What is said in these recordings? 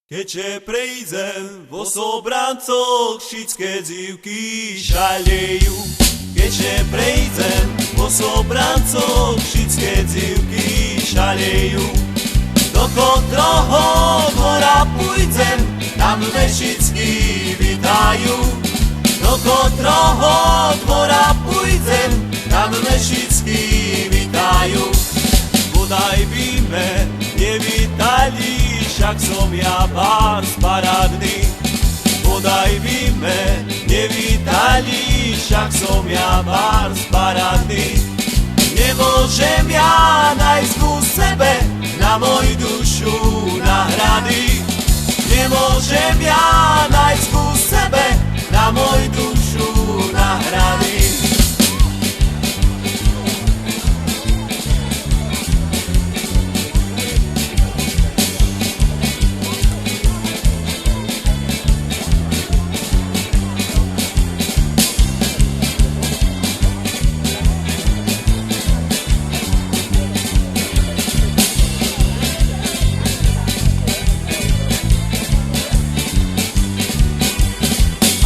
Keďže prejdem vo sobrancoch, všetké dzivky šalejú. Keďže prejdem vo sobrancoch, všetké dzivky šalejú. Do kotroho dvora pôjdem, tam me všetky vítajú. Do kotroho dvora pôjdem, tam me všetky vítajú. Bodaj by me nevítali, však som ja pár paradný. Bodaj by me nevítali, však som ja pár paradný. Nemôžem ja nájsť ku sebe na moju dušu náhrady. Nemôžem ja nájsť ku sebe na moju dušu náhrady.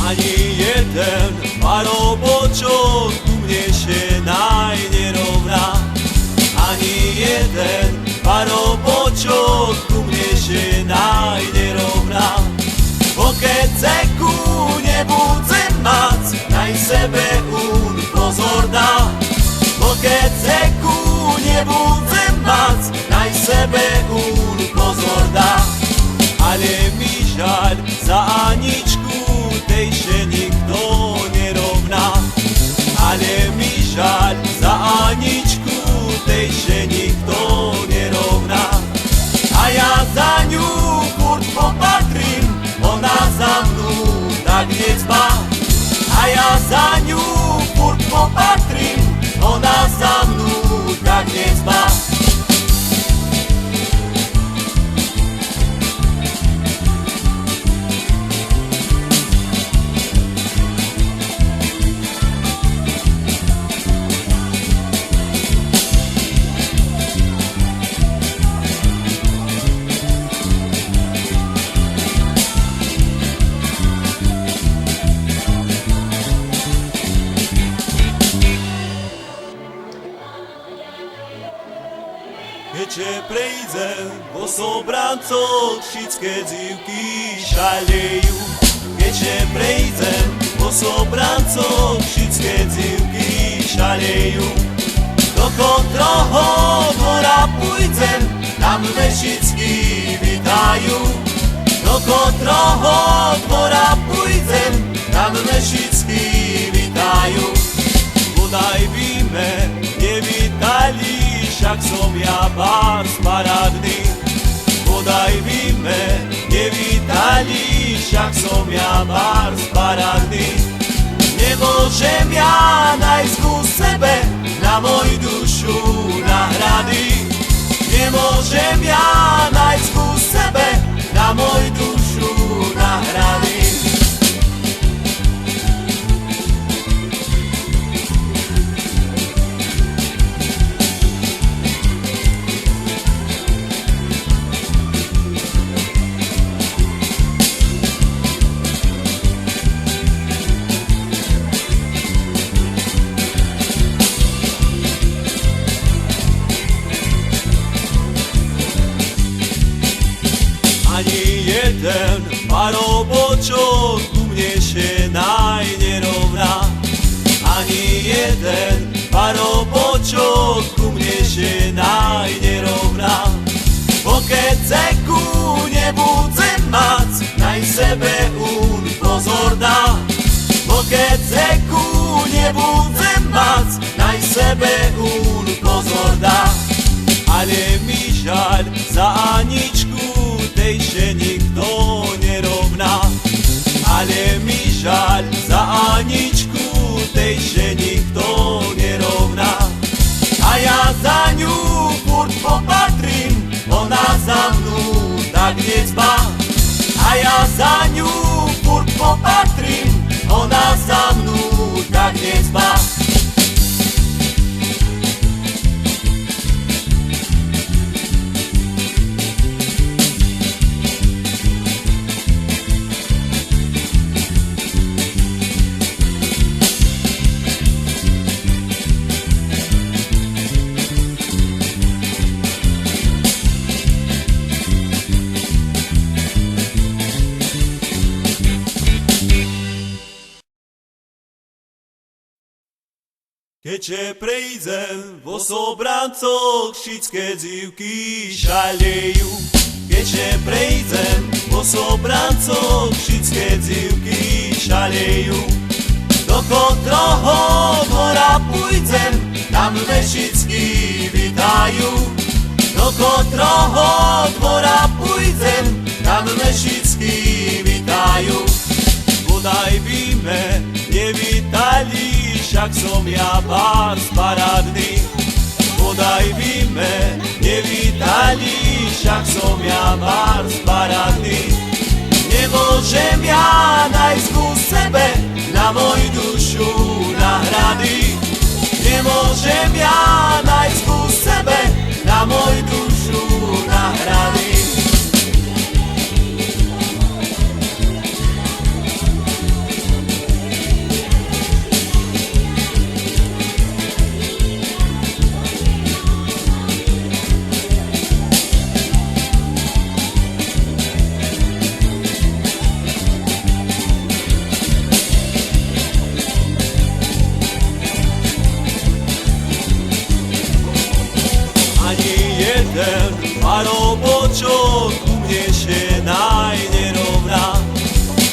Ani jeden parobočok ku mne še nerovná. Ani jeden parobočok ku mne še nerovná. Pokud ceku nebudem mať, naj sebe pozor dá. Pokud ceku nebudem mať, naj sebe pozor dá. Ale mi žaľ za Aničku, tej še nikto nerovná. Ale mi žaľ za Aničku, tej še nikto nerovná. A ja za ňu furt popatrím, ona za mnu tak necpá. A ja za ňu furt popatrím, ona za mnu tak necpá. Keďže prejdem vo sobrancoch, všetké dzivky šalejú. Keďže prejdem vo sobrancoch, všetké dzivky šalejú. Do kotroho dvora pôjdem, tam me všetky vítajú. Do kotroho dvora pôjdem, tam me všetky vítajú. Bodaj by me nevítali, však som ja pár paradný. Bodaj by me nevítali, však som ja pár paradný. Nemôžem ja nájsť ku sebe na moju dušu náhrady. Nemôžem ja nájsť ku sebe na moju dušu náhrady. Ani jeden parobočok ku mne še nerovná. Ani jeden parobočok ku mne še nerovná. Pokud ceku nebudem mať, naj sebe pozor dá. Pokud ceku nebudem mať, naj sebe pozor dá. Ale mi žaľ za Aničku, tej še nikto nerovná. Ale mi žaľ za Aničku, tej še nikto nerovná. A ja za ňu furt popatrím, ona za mnu tak necpá. A ja za ňu furt popatrím, ona za mnu tak necpá. Keďže prejdem vo sobrancoch, všetké dzivky šalejú. Keďže prejdem vo sobrancoch, všetké dzivky šalejú. Do kotroho dvora pôjdem, tam me všetky vitajú. Do kotroho dvora pôjdem, tam me všetky vitajú. Bodaj by me nevítali, však som ja vás paradný. Bodaj by me nevítali, však som ja vás paradný. Nemôžem ja nájsť ku sebe na moju dušu náhrady. Nemôžem ja nájsť ku sebe na moju dušu náhrady. Jeden parobočok ku mne še najnerovná.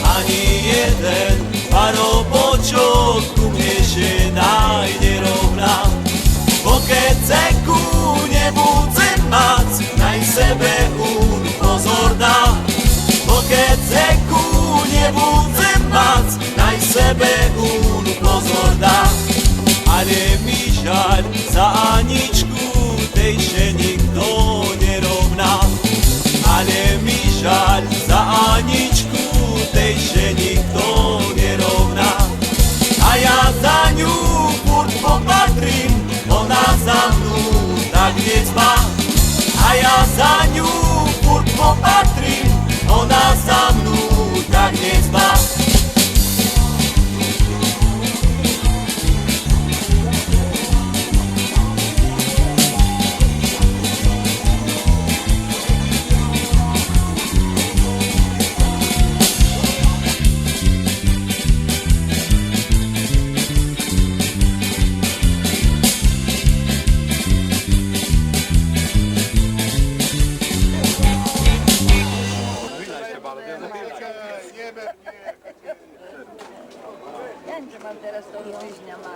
Ani jeden parobočok ku mne še najnerovná. Bo keď ceku nebudem mať, naj sebe pozor dá. Bo keď ceku nebudem mať, naj sebe pozor dá. Ale mi žaľ za Aničku, tej še nikto nerovná. Ale mi žaľ za Aničku, tej še nikto nerovná. A ja za ňu furt popatrím, ona za mnou tak nezbá. A ja za ňu furt popatrím, ona za mnou tak nezbá. Ja nie, że mam teraz to różnia ma.